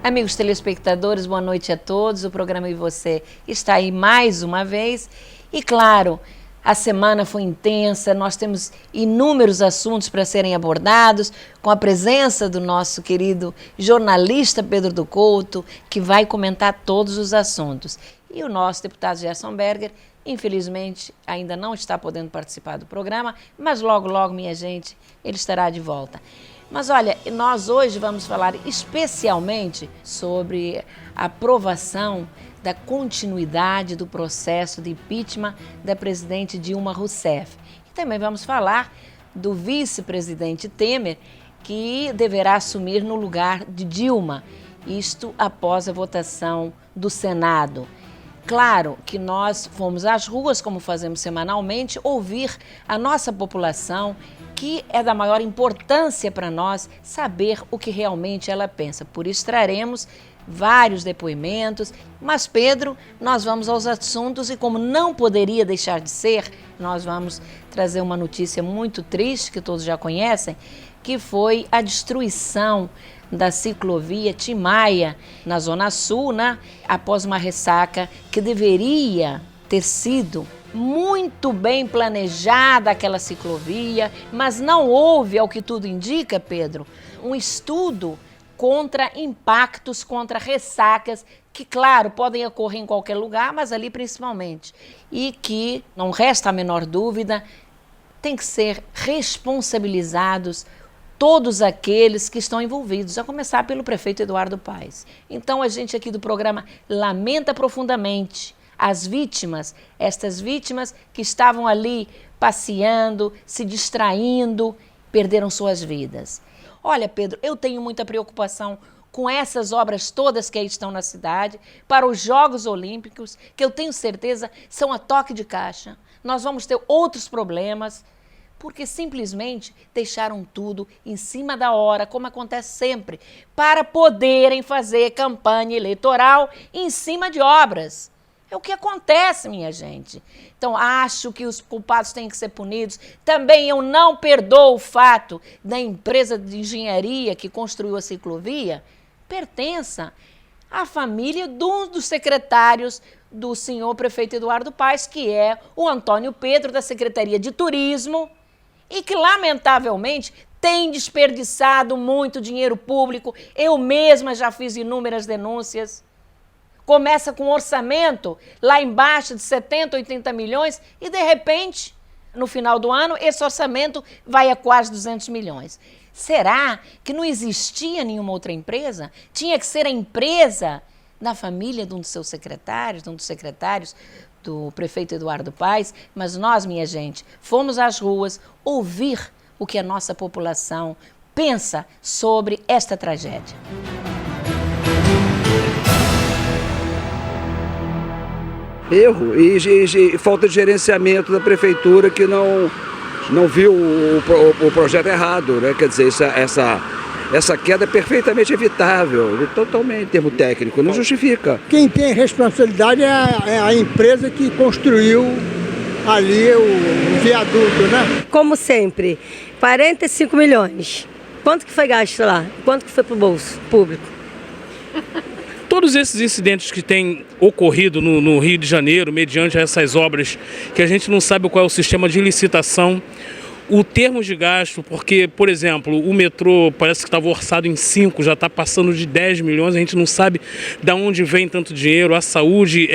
Amigos telespectadores, boa noite a todos. O programa E Você está aí mais uma vez. E claro, a semana foi intensa, nós temos inúmeros assuntos para serem abordados, com a presença do nosso querido jornalista Pedro do Couto, que vai comentar todos os assuntos. E o nosso deputado Gerson Berger, infelizmente, ainda não está podendo participar do programa, mas logo, logo, minha gente, ele estará de volta. Mas olha, nós hoje vamos falar especialmente sobre a aprovação da continuidade do processo de impeachment da presidente Dilma Rousseff. E também vamos falar do vice-presidente Temer, que deverá assumir no lugar de Dilma, isto após a votação do Senado. Claro que nós fomos às ruas, como fazemos semanalmente, ouvir a nossa população, que é da maior importância para nós saber o que realmente ela pensa. Por isso traremos vários depoimentos, mas Pedro, nós vamos aos assuntos e como não poderia deixar de ser, nós vamos trazer uma notícia muito triste, que todos já conhecem, que foi a destruição da ciclovia Timaya, na Zona Sul, né? Após uma ressaca que deveria ter sido muito bem planejada aquela ciclovia, mas não houve, ao que tudo indica, Pedro, um estudo contra impactos, contra ressacas, que, claro, podem ocorrer em qualquer lugar, mas ali principalmente. E que, não resta a menor dúvida, tem que ser responsabilizados todos aqueles que estão envolvidos, a começar pelo prefeito Eduardo Paes. Então, a gente aqui do programa lamenta profundamente as vítimas, estas vítimas que estavam ali passeando, se distraindo, perderam suas vidas. Olha, Pedro, eu tenho muita preocupação com essas obras todas que aí estão na cidade, para os Jogos Olímpicos, que eu tenho certeza são a toque de caixa. Nós vamos ter outros problemas, porque simplesmente deixaram tudo em cima da hora, como acontece sempre, para poderem fazer campanha eleitoral em cima de obras. É o que acontece, minha gente. Então, acho que os culpados têm que ser punidos. Também eu não perdoo o fato da empresa de engenharia que construiu a ciclovia pertença à família dos secretários do senhor prefeito Eduardo Paes, que é o Antônio Pedro, da Secretaria de Turismo, e que, lamentavelmente, tem desperdiçado muito dinheiro público. Eu mesma já fiz inúmeras denúncias. Começa com um orçamento lá embaixo de 70, 80 milhões e, de repente, no final do ano, esse orçamento vai a quase 200 milhões. Será que não existia nenhuma outra empresa? Tinha que ser a empresa da família de um dos seus secretários, de um dos secretários do prefeito Eduardo Paes, mas nós, minha gente, fomos às ruas ouvir o que a nossa população pensa sobre esta tragédia. Erro e falta de gerenciamento da prefeitura que não viu o projeto errado, né? Quer dizer, essa queda é perfeitamente evitável, totalmente em termo técnico, não justifica. Quem tem responsabilidade é a empresa que construiu ali o viaduto, né? Como sempre, 45 milhões. Quanto que foi gasto lá? Quanto que foi para o bolso público? Todos esses incidentes que têm ocorrido no Rio de Janeiro, mediante essas obras, que a gente não sabe qual é o sistema de licitação, o termo de gasto, porque, por exemplo, o metrô parece que estava orçado em 5, já está passando de 10 milhões, a gente não sabe de onde vem tanto dinheiro, a saúde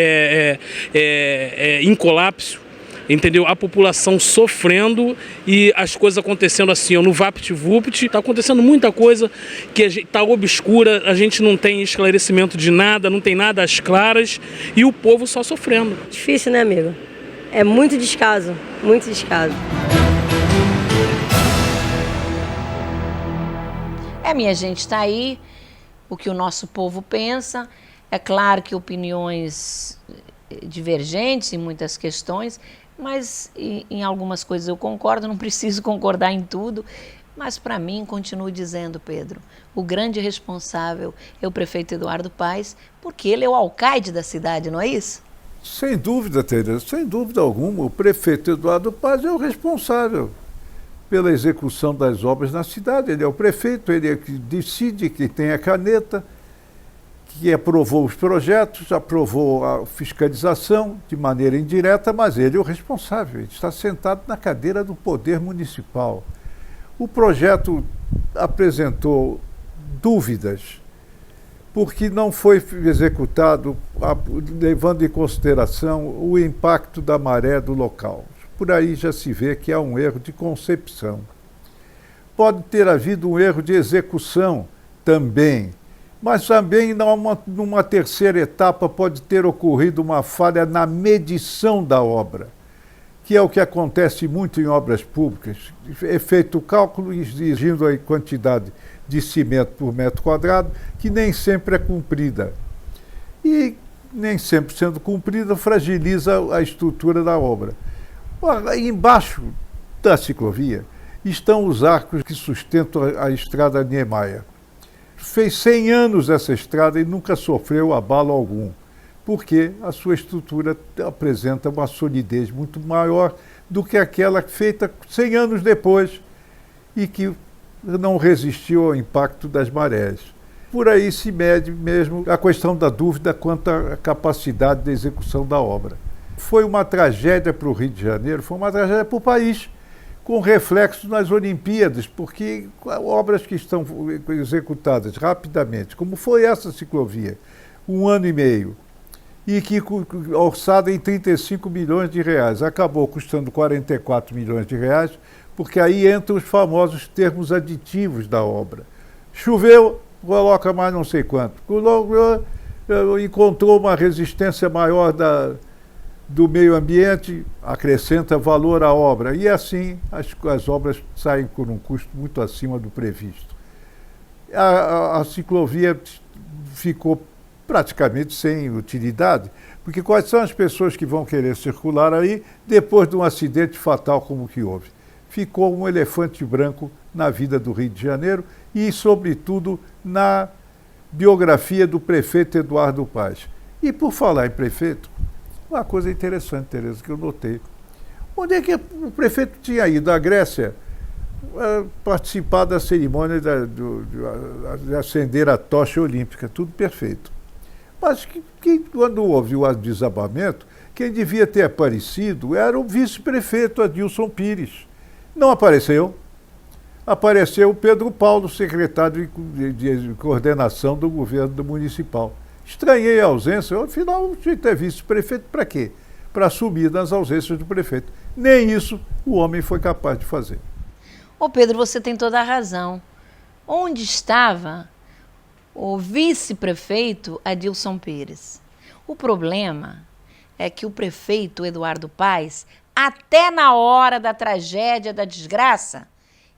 em colapso. Entendeu? A população sofrendo e as coisas acontecendo assim, no vapt-vupt. Está acontecendo muita coisa que está obscura, a gente não tem esclarecimento de nada, não tem nada às claras e o povo só sofrendo. Difícil, né, amigo? É muito descaso, muito descaso. Minha gente, está aí o que o nosso povo pensa. É claro que opiniões divergentes em muitas questões, mas em algumas coisas eu concordo, não preciso concordar em tudo, mas para mim, continuo dizendo, Pedro, o grande responsável é o prefeito Eduardo Paes, porque ele é o alcaide da cidade, não é isso? Sem dúvida, Tereza, sem dúvida alguma, o prefeito Eduardo Paes é o responsável pela execução das obras na cidade, ele é o prefeito, ele é que decide, que tem a caneta, que aprovou os projetos, aprovou a fiscalização de maneira indireta, mas ele é o responsável, ele está sentado na cadeira do poder municipal. O projeto apresentou dúvidas, porque não foi executado levando em consideração o impacto da maré do local. Por aí já se vê que há um erro de concepção. Pode ter havido um erro de execução também, mas também numa terceira etapa pode ter ocorrido uma falha na medição da obra, que é o que acontece muito em obras públicas. É feito o cálculo exigindo a quantidade de cimento por metro quadrado, que nem sempre é cumprida. E nem sempre sendo cumprida, fragiliza a estrutura da obra. Embaixo da ciclovia estão os arcos que sustentam a estrada Niemeyer. Fez 100 anos essa estrada e nunca sofreu abalo algum, porque a sua estrutura apresenta uma solidez muito maior do que aquela feita 100 anos depois e que não resistiu ao impacto das marés. Por aí se mede mesmo a questão da dúvida quanto à capacidade de execução da obra. Foi uma tragédia para o Rio de Janeiro, foi uma tragédia para o país, com reflexo nas Olimpíadas, porque obras que estão executadas rapidamente, como foi essa ciclovia, 1 ano e meio, e que orçada em 35 milhões de reais, acabou custando 44 milhões de reais, porque aí entram os famosos termos aditivos da obra. Choveu, coloca mais não sei quanto. Encontrou uma resistência maior do meio ambiente, acrescenta valor à obra. E assim as obras saem por um custo muito acima do previsto. A ciclovia ficou praticamente sem utilidade, porque quais são as pessoas que vão querer circular aí depois de um acidente fatal como o que houve? Ficou um elefante branco na vida do Rio de Janeiro e, sobretudo, na biografia do prefeito Eduardo Paes. E, por falar em prefeito, uma coisa interessante, Tereza, que eu notei. Onde é que o prefeito tinha ido? À Grécia, participar da cerimônia de acender a tocha olímpica, tudo perfeito. Mas quando houve o desabamento, quem devia ter aparecido era o vice-prefeito Adilson Pires. Não apareceu. Apareceu o Pedro Paulo, secretário de coordenação do governo municipal. Estranhei a ausência, afinal, tinha que ter vice-prefeito para quê? Para assumir nas ausências do prefeito. Nem isso o homem foi capaz de fazer. Ô Pedro, você tem toda a razão. Onde estava o vice-prefeito Adilson Pires? O problema é que o prefeito Eduardo Paes, até na hora da tragédia, da desgraça,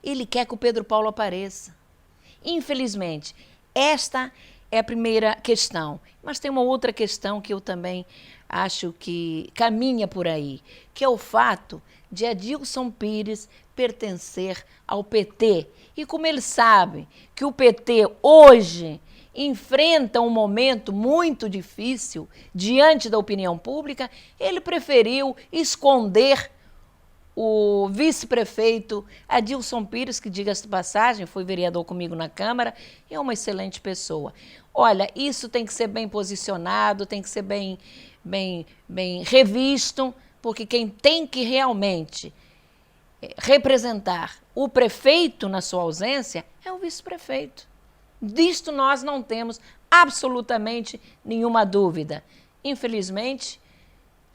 ele quer que o Pedro Paulo apareça. Infelizmente, esta é a primeira questão. Mas tem uma outra questão que eu também acho que caminha por aí, que é o fato de Adilson Pires pertencer ao PT. E como ele sabe que o PT hoje enfrenta um momento muito difícil diante da opinião pública, ele preferiu esconder o vice-prefeito Adilson Pires, que, diga-se de passagem, foi vereador comigo na Câmara, e é uma excelente pessoa. Olha, isso tem que ser bem posicionado, tem que ser bem revisto, porque quem tem que realmente representar o prefeito na sua ausência é o vice-prefeito. Disto nós não temos absolutamente nenhuma dúvida. Infelizmente,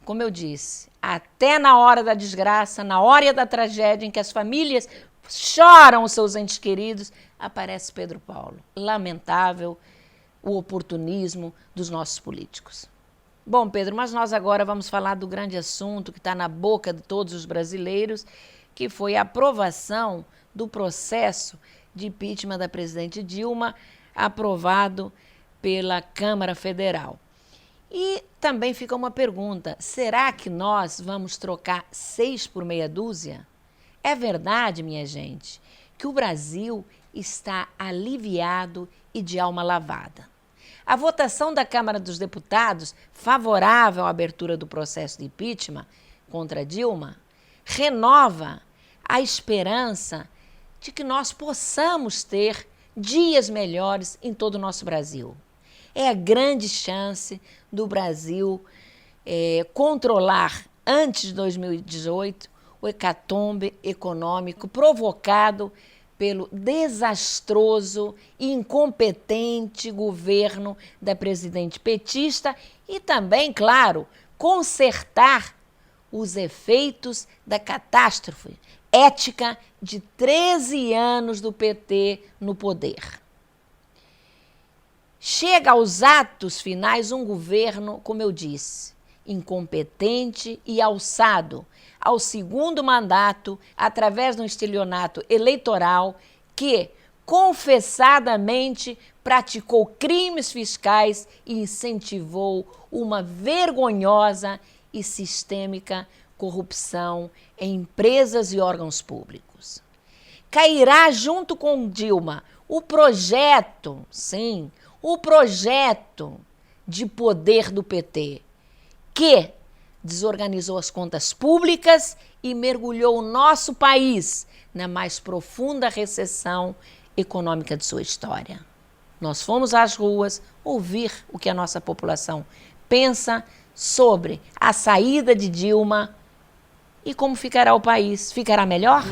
como eu disse, até na hora da desgraça, na hora da tragédia em que as famílias choram os seus entes queridos, aparece Pedro Paulo. Lamentável o oportunismo dos nossos políticos. Bom, Pedro, mas nós agora vamos falar do grande assunto que está na boca de todos os brasileiros, que foi a aprovação do processo de impeachment da presidente Dilma, aprovado pela Câmara Federal. E também fica uma pergunta, será que nós vamos trocar 6 por meia dúzia? É verdade, minha gente, que o Brasil está aliviado e de alma lavada. A votação da Câmara dos Deputados, favorável à abertura do processo de impeachment contra Dilma, renova a esperança de que nós possamos ter dias melhores em todo o nosso Brasil. É a grande chance do Brasil controlar, antes de 2018, o hecatombe econômico provocado pelo desastroso e incompetente governo da presidente petista e também, claro, consertar os efeitos da catástrofe ética de 13 anos do PT no poder. Chega aos atos finais um governo, como eu disse, incompetente e alçado ao segundo mandato através de um estelionato eleitoral que, confessadamente, praticou crimes fiscais e incentivou uma vergonhosa e sistêmica corrupção em empresas e órgãos públicos. Cairá junto com Dilma o projeto, sim, o projeto de poder do PT, que desorganizou as contas públicas e mergulhou o nosso país na mais profunda recessão econômica de sua história. Nós fomos às ruas ouvir o que a nossa população pensa sobre a saída de Dilma e como ficará o país. Ficará melhor?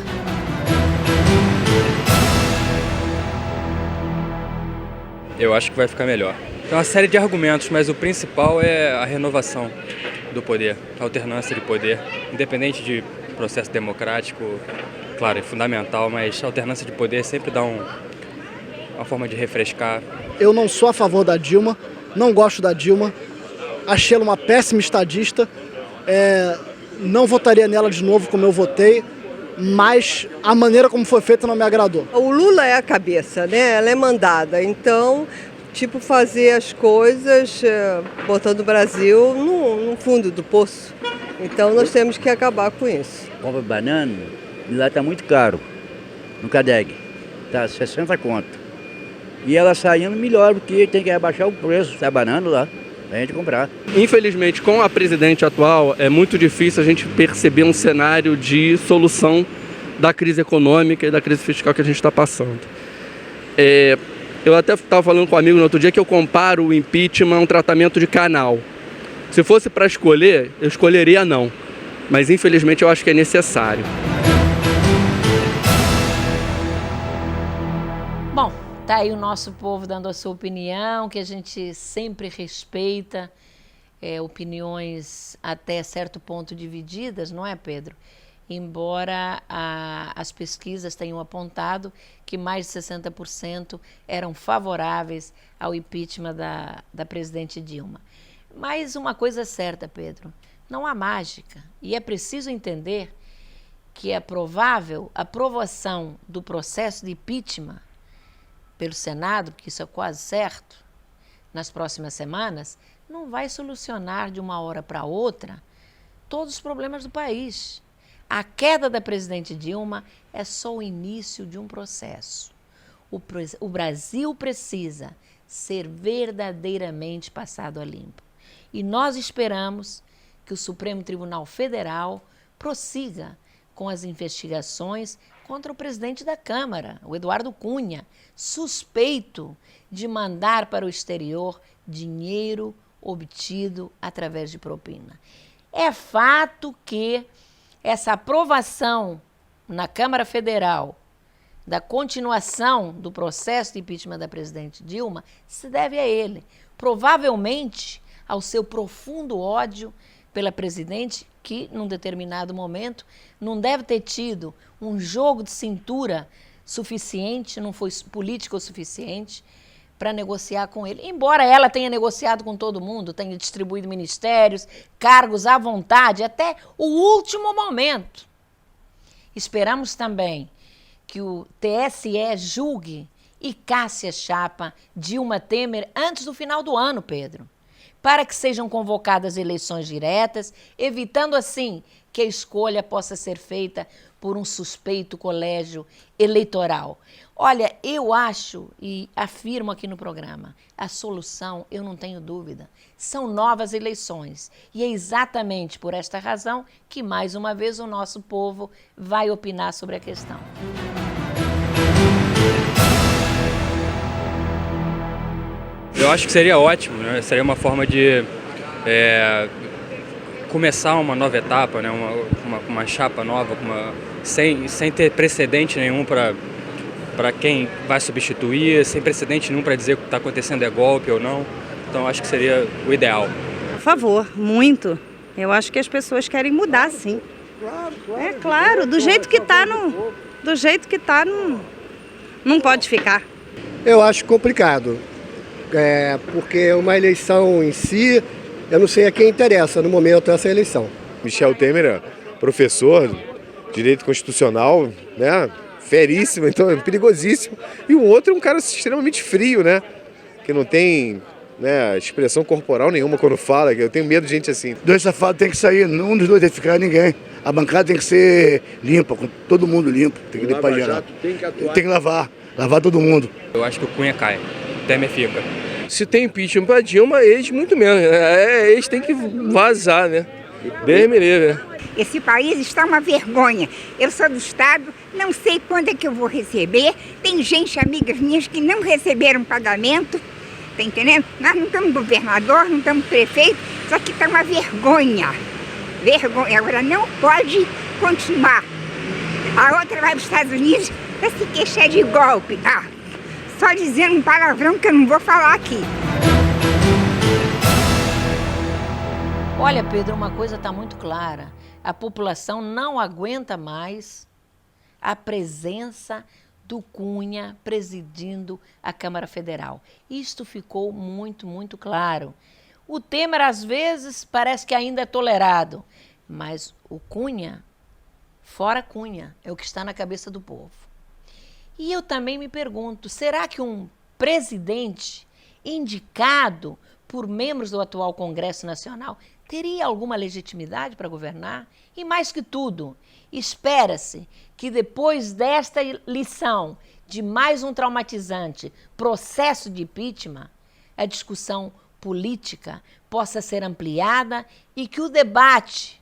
Eu acho que vai ficar melhor. Tem uma série de argumentos, mas o principal é a renovação do poder, a alternância de poder, independente de processo democrático, claro, é fundamental, mas a alternância de poder sempre dá uma forma de refrescar. Eu não sou a favor da Dilma, não gosto da Dilma, achei ela uma péssima estadista, não votaria nela de novo como eu votei, mas a maneira como foi feita não me agradou. O Lula é a cabeça, né? Ela é mandada, então, fazer as coisas botando o Brasil no fundo do poço. Então nós temos que acabar com isso. Compra banana, lá está muito caro, no Cadeg, está 60 conto. E ela saindo melhor, porque tem que abaixar o preço da banana lá, para a gente comprar. Infelizmente, com a presidente atual, é muito difícil a gente perceber um cenário de solução da crise econômica e da crise fiscal que a gente está passando. Eu até estava falando com um amigo no outro dia que eu comparo o impeachment a um tratamento de canal. Se fosse para escolher, eu escolheria não. Mas infelizmente eu acho que é necessário. Bom, tá aí o nosso povo dando a sua opinião, que a gente sempre respeita, opiniões até certo ponto divididas, não é, Pedro? Embora as pesquisas tenham apontado que mais de 60% eram favoráveis ao impeachment da presidente Dilma. Mas uma coisa é certa, Pedro, não há mágica. E é preciso entender que a provável aprovação do processo de impeachment pelo Senado, porque isso é quase certo, nas próximas semanas, não vai solucionar de uma hora para outra todos os problemas do país. A queda da presidente Dilma é só o início de um processo. O Brasil precisa ser verdadeiramente passado a limpo. E nós esperamos que o Supremo Tribunal Federal prossiga com as investigações contra o presidente da Câmara, o Eduardo Cunha, suspeito de mandar para o exterior dinheiro obtido através de propina. É fato que essa aprovação na Câmara Federal da continuação do processo de impeachment da presidente Dilma se deve a ele. Provavelmente ao seu profundo ódio pela presidente, que, num determinado momento, não deve ter tido um jogo de cintura suficiente, não foi político o suficiente para negociar com ele. Embora ela tenha negociado com todo mundo, tenha distribuído ministérios, cargos à vontade, até o último momento. Esperamos também que o TSE julgue e casse a chapa Dilma Temer antes do final do ano, Pedro, para que sejam convocadas eleições diretas, evitando assim que a escolha possa ser feita por um suspeito colégio eleitoral. Olha, eu acho e afirmo aqui no programa, a solução, eu não tenho dúvida, são novas eleições. E é exatamente por esta razão que, mais uma vez, o nosso povo vai opinar sobre a questão. Eu eu acho que seria ótimo, né? Seria uma forma de começar uma nova etapa, né? Uma chapa nova, sem ter precedente nenhum para quem vai substituir, sem precedente nenhum para dizer que o que está acontecendo é golpe ou não. Então acho que seria o ideal. Por favor, muito. Eu acho que as pessoas querem mudar, sim. É claro, do jeito que está, não pode ficar. Eu acho complicado, porque uma eleição em si, eu não sei a quem interessa no momento essa eleição. Michel Temer é professor de direito constitucional, né? Feríssimo, então é perigosíssimo. E o outro é um cara extremamente frio, né? Que não tem, né, expressão corporal nenhuma quando fala, que eu tenho medo de gente assim. Dois safados tem que sair, nenhum dos dois tem que ficar ninguém. A bancada tem que ser limpa, com todo mundo limpo, tem que limpar geral. Tem que atuar. Tem que lavar todo mundo. Eu acho que o Cunha cai, o Temer fica. Se tem impeachment para Dilma, eles muito menos. Eles têm que vazar, né? Deus me livre. Esse país está uma vergonha. Eu sou do Estado, não sei quando é que eu vou receber. Tem gente, amigas minhas, que não receberam pagamento. Tá entendendo? Nós não estamos governador, não estamos prefeito, só que está uma vergonha. Vergonha. Agora não pode continuar. A outra vai para os Estados Unidos para se queixar de golpe. Só dizendo um palavrão que eu não vou falar aqui. Olha, Pedro, uma coisa está muito clara. A população não aguenta mais a presença do Cunha presidindo a Câmara Federal. Isto ficou muito, muito claro. O Temer, às vezes, parece que ainda é tolerado, mas o Cunha, fora Cunha, é o que está na cabeça do povo. E eu também me pergunto, será que um presidente indicado por membros do atual Congresso Nacional teria alguma legitimidade para governar? E mais que tudo, espera-se que depois desta lição de mais um traumatizante processo de impeachment, a discussão política possa ser ampliada e que o debate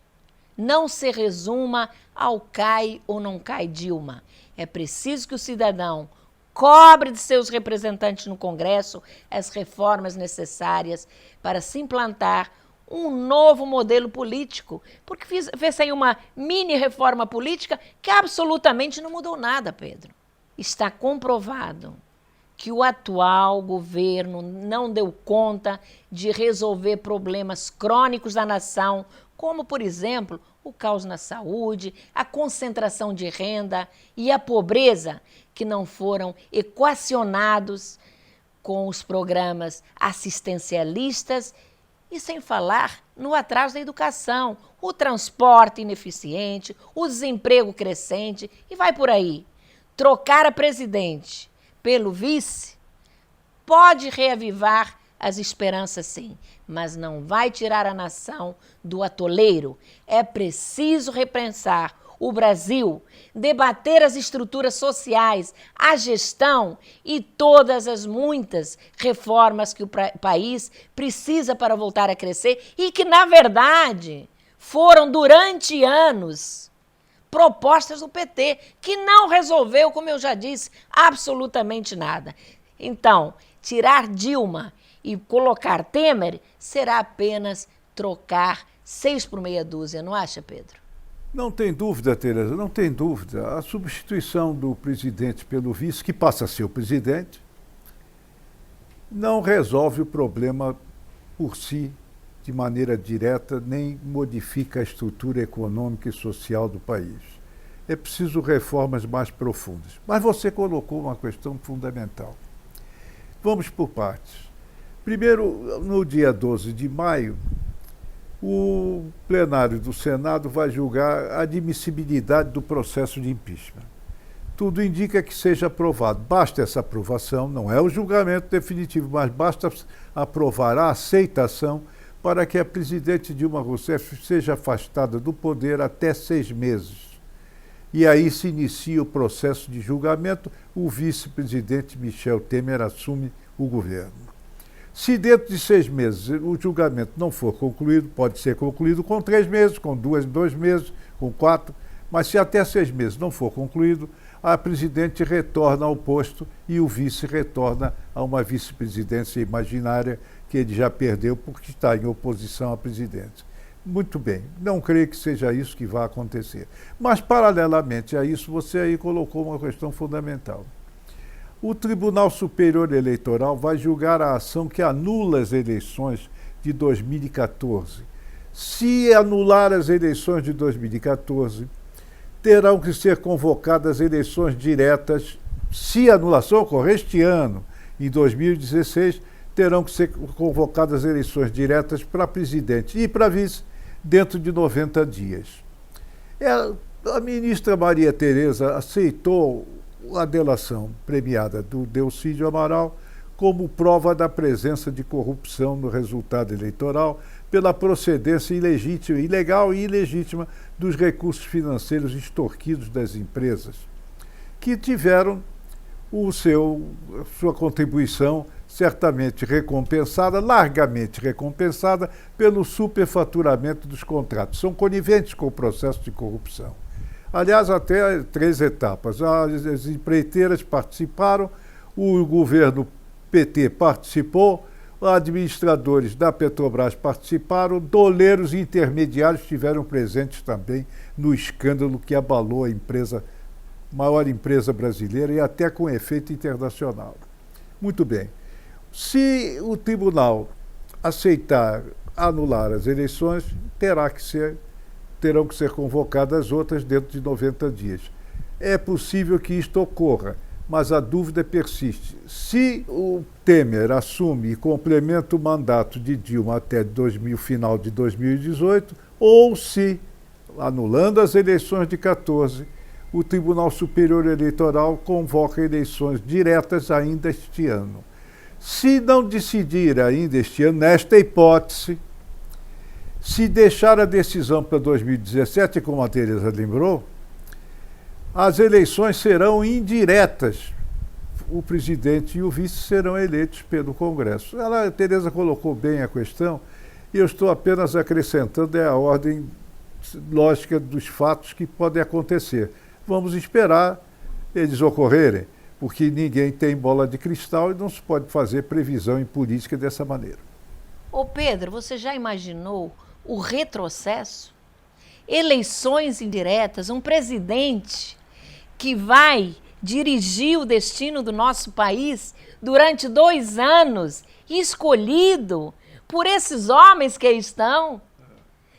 não se resuma ao cai ou não cai Dilma. É preciso que o cidadão cobre de seus representantes no Congresso as reformas necessárias para se implantar um novo modelo político, porque fez aí uma mini reforma política que absolutamente não mudou nada, Pedro. Está comprovado que o atual governo não deu conta de resolver problemas crônicos da nação, como, por exemplo, o caos na saúde, a concentração de renda e a pobreza, que não foram equacionados com os programas assistencialistas, e sem falar no atraso da educação, o transporte ineficiente, o desemprego crescente, e vai por aí. Trocar a presidente pelo vice pode reavivar as esperanças, sim, mas não vai tirar a nação do atoleiro. É preciso repensar o Brasil, debater as estruturas sociais, a gestão e todas as muitas reformas que o país precisa para voltar a crescer e que, na verdade, foram durante anos propostas do PT, que não resolveu, como eu já disse, absolutamente nada. Então, tirar Dilma e colocar Temer será apenas trocar 6 por meia dúzia, não acha, Pedro? Não tem dúvida, Tereza, não tem dúvida. A substituição do presidente pelo vice, que passa a ser o presidente, não resolve o problema por si de maneira direta, nem modifica a estrutura econômica e social do país. É preciso reformas mais profundas. Mas você colocou uma questão fundamental. Vamos por partes. Primeiro, no dia 12 de maio, o plenário do Senado vai julgar a admissibilidade do processo de impeachment. Tudo indica que seja aprovado. Basta essa aprovação, não é o julgamento definitivo, mas basta aprovar a aceitação para que a presidente Dilma Rousseff seja afastada do poder até 6 meses. E aí se inicia o processo de julgamento, o vice-presidente Michel Temer assume o governo. Se dentro de 6 meses o julgamento não for concluído, pode ser concluído com 3 meses, com 2 meses, com 4, Mas se até 6 meses não for concluído, a presidente retorna ao posto e o vice retorna a uma vice-presidência imaginária que ele já perdeu porque está em oposição à presidente. Muito bem, não creio que seja isso que vai acontecer. Mas, paralelamente a isso, você aí colocou uma questão fundamental. O Tribunal Superior Eleitoral vai julgar a ação que anula as eleições de 2014. Se anular as eleições de 2014, terão que ser convocadas eleições diretas. Se a anulação ocorrer este ano, em 2016, terão que ser convocadas eleições diretas para presidente e para vice dentro de 90 dias. A ministra Maria Tereza aceitou a delação premiada do Delcídio Amaral como prova da presença de corrupção no resultado eleitoral pela procedência ilegítima, ilegal e ilegítima dos recursos financeiros extorquidos das empresas, que tiveram sua contribuição certamente recompensada, largamente recompensada, pelo superfaturamento dos contratos. São coniventes com o processo de corrupção. Aliás, até 3 etapas. As empreiteiras participaram, o governo PT participou, administradores da Petrobras participaram, doleiros e intermediários estiveram presentes também no escândalo que abalou a maior empresa brasileira e até com efeito internacional. Muito bem. Se o tribunal aceitar anular as eleições, terão que ser convocadas outras dentro de 90 dias. É possível que isto ocorra, mas a dúvida persiste. Se o Temer assume e complementa o mandato de Dilma até final de 2018, ou se, anulando as eleições de 14, o Tribunal Superior Eleitoral convoca eleições diretas ainda este ano. Se não decidir ainda este ano, nesta hipótese, se deixar a decisão para 2017, como a Tereza lembrou, as eleições serão indiretas. O presidente e o vice serão eleitos pelo Congresso. A Tereza colocou bem a questão e eu estou apenas acrescentando a ordem lógica dos fatos que podem acontecer. Vamos esperar eles ocorrerem, porque ninguém tem bola de cristal e não se pode fazer previsão em política dessa maneira. Ô Pedro, você já imaginou o retrocesso? Eleições indiretas, um presidente que vai dirigir o destino do nosso país durante 2 anos, escolhido por esses homens que aí estão,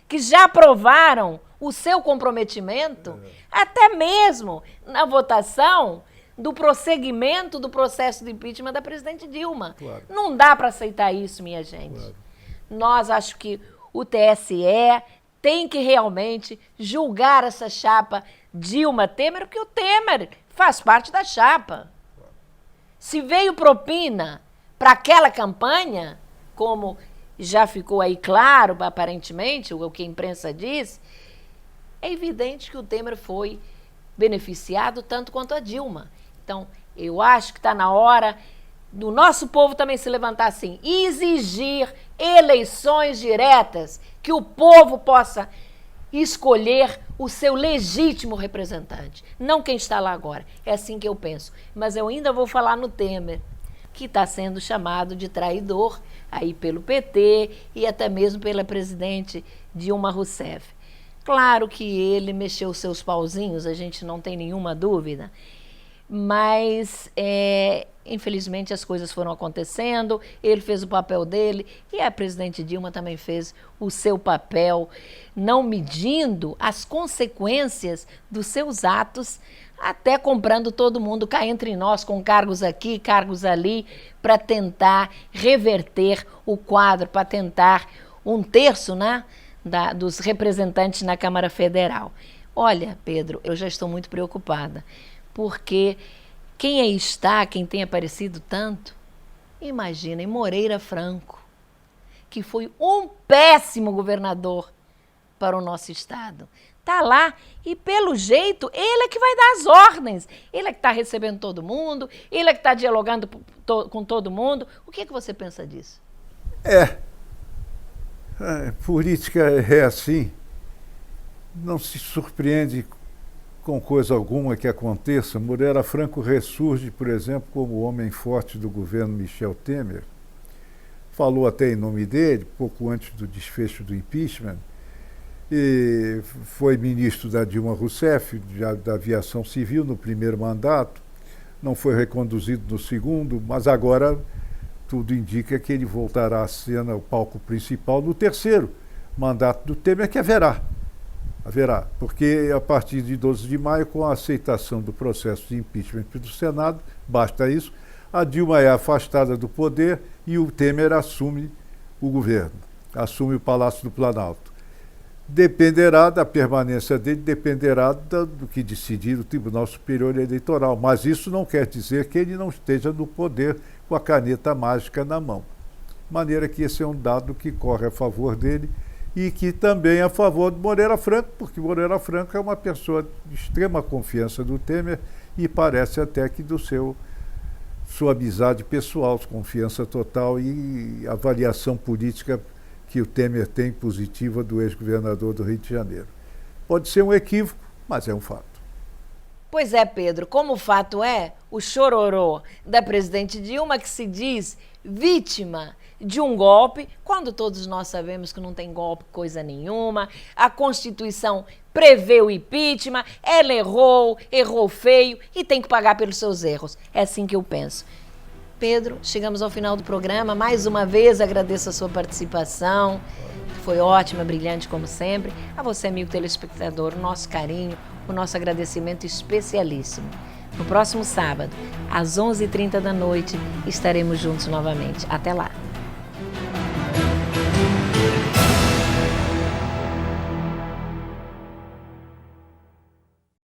que já provaram o seu comprometimento, até mesmo na votação do prosseguimento do processo de impeachment da presidente Dilma. Claro. Não dá para aceitar isso, minha gente. Claro. Nós acho que o TSE tem que realmente julgar essa chapa Dilma-Temer, porque o Temer faz parte da chapa. Se veio propina para aquela campanha, como já ficou aí claro, aparentemente, o que a imprensa diz, é evidente que o Temer foi beneficiado tanto quanto a Dilma. Então, eu acho que está na hora do nosso povo também se levantar assim, e exigir eleições diretas, que o povo possa escolher o seu legítimo representante, não quem está lá agora. É assim que eu penso. Mas eu ainda vou falar no Temer, que está sendo chamado de traidor aí pelo PT e até mesmo pela presidente Dilma Rousseff. Claro que ele mexeu seus pauzinhos, a gente não tem nenhuma dúvida, mas infelizmente as coisas foram acontecendo, ele fez o papel dele e a presidente Dilma também fez o seu papel, não medindo as consequências dos seus atos, até comprando todo mundo cá entre nós, com cargos aqui, cargos ali, para tentar reverter o quadro, para tentar 1/3, né, dos representantes na Câmara Federal. Olha, Pedro, eu já estou muito preocupada, porque quem aí está, quem tem aparecido tanto, imaginem Moreira Franco, que foi um péssimo governador para o nosso estado. Está lá e, pelo jeito, ele é que vai dar as ordens. Ele é que está recebendo todo mundo, ele é que está dialogando com todo mundo. O que você pensa disso? Política é assim. Não se surpreende com coisa alguma que aconteça. Moreira Franco ressurge, por exemplo, como o homem forte do governo Michel Temer. Falou até em nome dele, pouco antes do desfecho do impeachment, e foi ministro da Dilma Rousseff, da aviação civil, no primeiro mandato, não foi reconduzido no segundo, mas agora tudo indica que ele voltará à cena, ao palco principal, no terceiro mandato do Temer, que haverá, porque a partir de 12 de maio, com a aceitação do processo de impeachment do Senado, basta isso, a Dilma é afastada do poder e o Temer assume o governo, assume o Palácio do Planalto. Dependerá da permanência dele, dependerá do que decidir o Tribunal Superior Eleitoral, mas isso não quer dizer que ele não esteja no poder com a caneta mágica na mão. De maneira que esse é um dado que corre a favor dele e que também é a favor de Moreira Franco, porque Moreira Franco é uma pessoa de extrema confiança do Temer e parece até que sua amizade pessoal, confiança total e avaliação política que o Temer tem positiva do ex-governador do Rio de Janeiro. Pode ser um equívoco, mas é um fato. Pois é, Pedro, como o fato é, o chororô da presidente Dilma, que se diz vítima de um golpe, quando todos nós sabemos que não tem golpe coisa nenhuma, a Constituição prevê o impeachment, ela errou feio e tem que pagar pelos seus erros. É assim que eu penso. Pedro, chegamos ao final do programa. Mais uma vez agradeço a sua participação. Foi ótima, brilhante como sempre. A você, amigo telespectador, o nosso carinho, o nosso agradecimento especialíssimo. No próximo sábado, às 11h30 da noite, estaremos juntos novamente. Até lá!